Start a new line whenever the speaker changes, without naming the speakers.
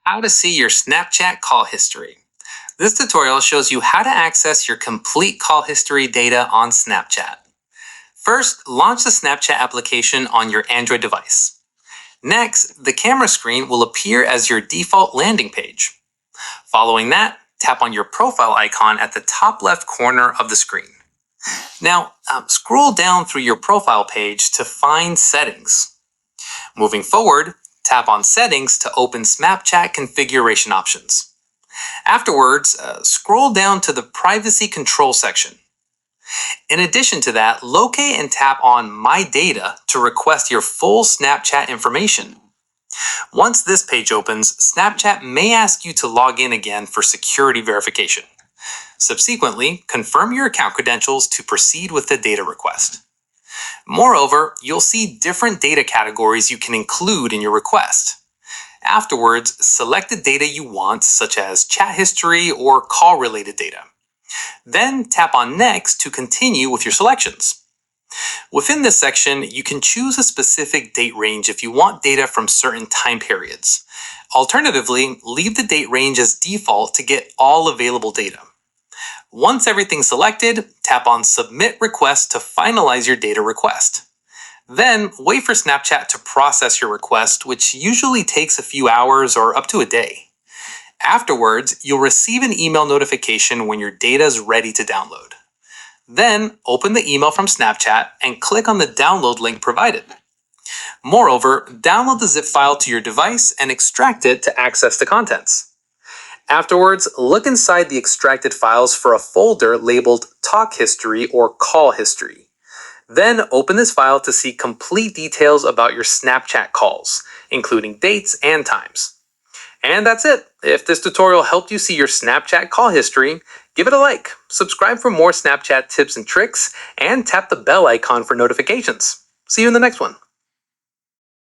How to see your Snapchat call history. This tutorial shows you how to access your complete call history data on Snapchat. First, launch the Snapchat application on your Android device. Next, the camera screen will appear as your default landing page. Following that, tap on your profile icon at the top left corner of the screen. Now, scroll down through your profile page to find Settings. Moving forward, tap on Settings to open Snapchat configuration options. Afterwards, scroll down to the Privacy Control section. In addition to that, locate and tap on My Data to request your full Snapchat information. Once this page opens, Snapchat may ask you to log in again for security verification. Subsequently, confirm your account credentials to proceed with the data request. Moreover, you'll see different data categories you can include in your request. Afterwards, select the data you want, such as chat history or call-related data. Then tap on Next to continue with your selections. Within this section, you can choose a specific date range if you want data from certain time periods. Alternatively, leave the date range as default to get all available data. Once everything's selected, tap on Submit Request to finalize your data request. Then, wait for Snapchat to process your request, which usually takes a few hours or up to a day. Afterwards, you'll receive an email notification when your data is ready to download. Then, open the email from Snapchat and click on the download link provided. Moreover, download the zip file to your device and extract it to access the contents. Afterwards, look inside the extracted files for a folder labeled Talk History or Call History. Then open this file to see complete details about your Snapchat calls, including dates and times. And that's it. If this tutorial helped you see your Snapchat call history, give it a like, subscribe for more Snapchat tips and tricks, and tap the bell icon for notifications. See you in the next one.